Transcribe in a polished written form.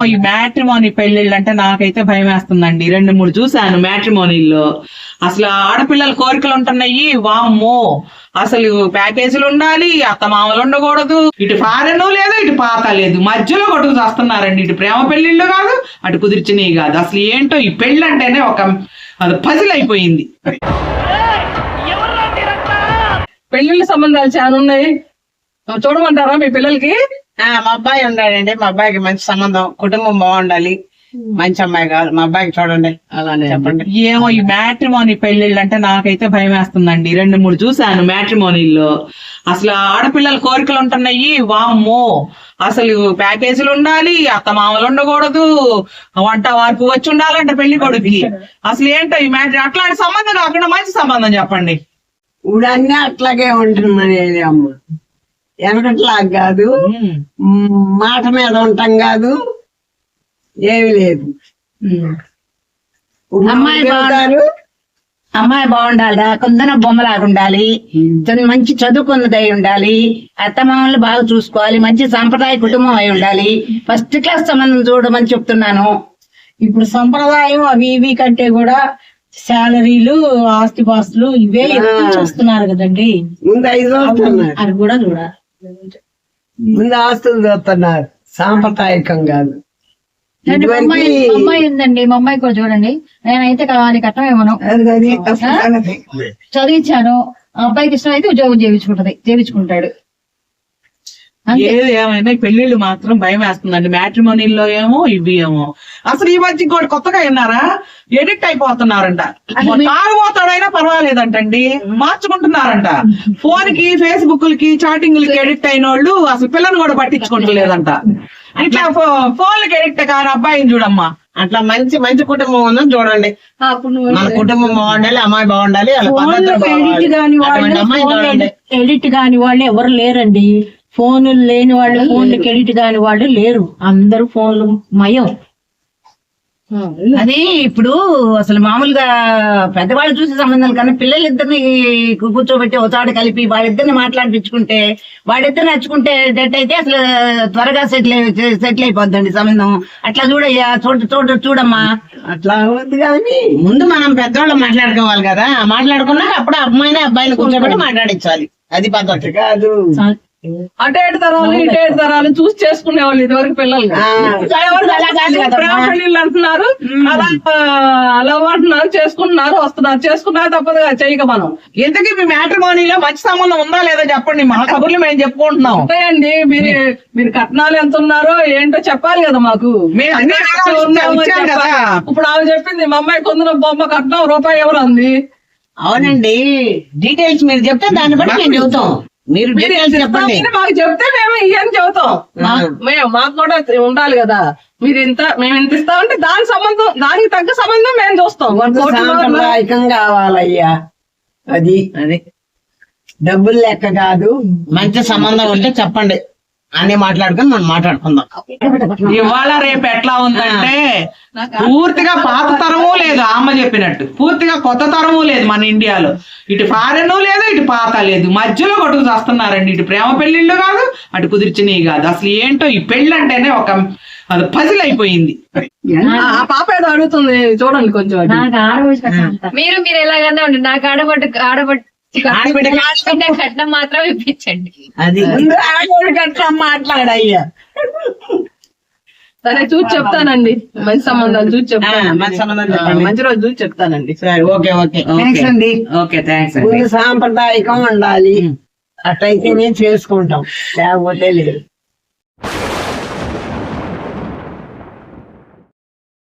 ఈ మ్యాట్రిమోనీ పెళ్లిళ్ళు అంటే నాకైతే భయం వేస్తుందండి. 2-3 చూశాను మ్యాట్రిమోనీల్లో. అసలు ఆడపిల్లల కోరికలు ఉంటున్నాయి. వామ్మో, అసలు ప్యాకేజీలు ఉండాలి, అత్తమామలు ఉండకూడదు, ఇటు ఫారెన్ లేదు, ఇటు పాత లేదు, మధ్యలో కొట్టుకు చేస్తున్నారండి. ఇటు ప్రేమ పెళ్లిళ్ళు కాదు, అటు కుదిర్చినవి కాదు. అసలు ఏంటో ఈ పెళ్లి అంటేనే ఒక అది పజిల్ అయిపోయింది. పెళ్లిళ్ళ సంబంధాలు చాలా ఉన్నాయి, చూడమంటారా మీ పిల్లలకి? మా అబ్బాయి ఉన్నాడండి, మా అబ్బాయికి మంచి సంబంధం, కుటుంబం బాగుండాలి, మంచి అమ్మాయి కాదు, మా అబ్బాయికి చూడండి. అలానే చెప్పండి. ఏమో ఈ మ్యాట్రిమోనీ పెళ్లిళ్ళు అంటే నాకైతే భయం వేస్తుందండి. 2-3 చూశాను మ్యాట్రిమోనీల్లో. అసలు ఆడపిల్లల కోరికలు ఉంటున్నాయి. వామ్మో, అసలు ప్యాకేజీలు ఉండాలి, అత్తమామలు ఉండకూడదు, వంట వార్పు వచ్చి ఉండాలంట పెళ్లి కొడుకుకి. అసలు ఏంటో ఈ మ్యాట్రి అట్లాంటి సంబంధం కాకుండా మంచి సంబంధం చెప్పండి. ఇప్పుడు అన్నీ అట్లాగే ఉంటున్నది అమ్మ, వెనకట్లాగా కాదు, మాట మీద ఉంటాం కాదు, ఏమి లేదు. అమ్మాయి బాగుండాలి, కుందన బొమ్మలాగా ఉండాలి, మంచి చదువుకున్నదై ఉండాలి, అత్తమామలు బాగా చూసుకోవాలి, మంచి సాంప్రదాయ కుటుంబం అయి ఉండాలి, ఫస్ట్ క్లాస్ సంబంధం చూడమని చెప్తున్నాను. ఇప్పుడు సంప్రదాయం అవి ఇవి కంటే కూడా శాలరీలు, ఆస్తిపాస్తులు ఇవే ఎక్కువ చూస్తున్నారు కదండి. ముందు 5 చూస్తున్నారు, అది కూడా చూడాలి. ముందు ఆస్తులు చూస్తున్నారు, సాంప్రదాయకం కాదు. అమ్మాయి ఉందండి, మా అమ్మాయి కూడా చూడండి. నేనైతే కావాలి కట్టం ఏమను చదివించాను, అబ్బాయికి ఇష్టం అయితే ఉద్యోగం చేయించుకుంటాడు. ఏది ఏమైనా పెళ్లిళ్ళు మాత్రం భయం వేస్తుందండి. మ్యాట్రిమోనీల్లో ఏమో ఇవి ఏమో. అసలు ఈ మధ్య కూడా కొత్తగా విన్నారా, ఎడిక్ట్ అయిపోతున్నారంట. తాగుబోతాడైనా పర్వాలేదంటండి, మార్చుకుంటున్నారంట. ఫోన్ కి, ఫేస్బుక్ కి, చాటింగ్లకి ఎడిక్ట్ అయిన వాళ్ళు అసలు పిల్లలు కూడా పట్టించుకుంటలేదంట. ఇట్లా ఫోన్లకి ఎడిక్ట్ కాని అబ్బాయిని చూడమ్మా. అట్లా మంచి మంచి కుటుంబం ఉందని చూడండి. మన కుటుంబం బాగుండాలి, అమ్మాయి బాగుండాలి, ఎడిట్ కాని వాళ్ళు ఎవరు లేరండి. ఫోన్లు లేని వాళ్ళు, ఫోన్లకి ఎడిట్ కాని వాళ్ళు లేరు. అందరూ ఫోన్లు మయం. అది ఇప్పుడు అసలు మామూలుగా పెద్దవాళ్ళు చూసే సంబంధాలు కన్నా పిల్లలిద్దరిని కూర్చోబెట్టి ఒకసారి కలిపి వాళ్ళిద్దరిని మాట్లాడిపించుకుంటే, వాళ్ళిద్దరిని నచ్చుకుంటే అయితే అసలు త్వరగా సెటిల్ అయిపోద్దండి సంబంధం. అట్లా చూడయ్యా, చూడమ్మా. అట్లా ఉంది కానీ ముందు మనం పెద్దవాళ్ళు మాట్లాడుకోవాలి కదా. మాట్లాడుకున్నాక అప్పుడు అమ్మాయిని అబ్బాయిని కూర్చోబెట్టి మాట్లాడించాలి. అది పద్ధతి కాదు. అటు ఏడు తరాలు ఇటు ఏడు తరాలు చూసి చేసుకునే వాళ్ళు ఇదివరకు పిల్లలు. పెళ్లిళ్ళు అంటున్నారు, అలా అంటున్నారు, చేసుకుంటున్నారు, వస్తున్నారు, చేసుకున్నారు తప్పదు చేయక మనం. ఇంతకీ మీ మ్యాట్రిమోనీలో మంచి సంబంధం ఉందా లేదా చెప్పండి. మా కబుర్లు మేము చెప్పుకుంటున్నాం. అండి, మీరు కట్నాలు ఎంత ఉన్నారో ఏంటో చెప్పాలి కదా మాకు. ఇప్పుడు ఆమె చెప్పింది, మా అమ్మాయి కొందరు బొమ్మ కట్నం రూపాయి ఎవరు అంది. అవునండి, డీటెయిల్స్ మీరు చెప్తే దాన్ని బట్టి మేము చెబుతాం. మీరు చెప్పండి, మాకు చెప్తే మేము ఇవన్నీ చెబుతాం. మాకు కూడా ఉండాలి కదా. మేము ఇంత ఇస్తామంటే దానికి తగ్గ సంబంధం మేము చూస్తాం. సాంప్రదాయకం కావాలయ్యా. అది డబ్బులు లెక్క కాదు. మంచి సంబంధం ఉంటే చెప్పండి, అన్ని మాట్లాడుకుని మనం మాట్లాడుకుందాం. ఇవాళ రేపు ఎట్లా ఉందంటే పూర్తిగా పాత తరము లేదు, అమ్మ చెప్పినట్టు పూర్తిగా కొత్త తరము లేదు మన ఇండియాలో. ఇటు ఫారెన్ లేదు, ఇటు పాత లేదు, మధ్యలో కొట్టుకు చేస్తున్నారండి. ఇటు ప్రేమ పెళ్లిళ్ళు కాదు, అటు కుదిర్చినవి కాదు. అసలు ఏంటో ఈ పెళ్లి అంటేనే ఒక అది పజిల్ అయిపోయింది. ఆ పాప ఏదో అడుగుతుంది చూడండి కొంచెం. మీరు ఎలాగన్నా ఉండి నాకు ఆడబట్టు కట్నం మాత్రం ఇప్పించండి. అది కట్నం మాట్లాడయ్యా. సరే చూసి చెప్తానండి, మంచి సంబంధాలు చూసి చెప్తాను. మంచి రోజు చూసి చెప్తానండి. సరే, ఓకే ఓకే ఓకే థ్యాంక్స్. సాంప్రదాయకం ఉండాలి, అట్లయితే మేము చేసుకుంటాం, లేకపోతే లేదు.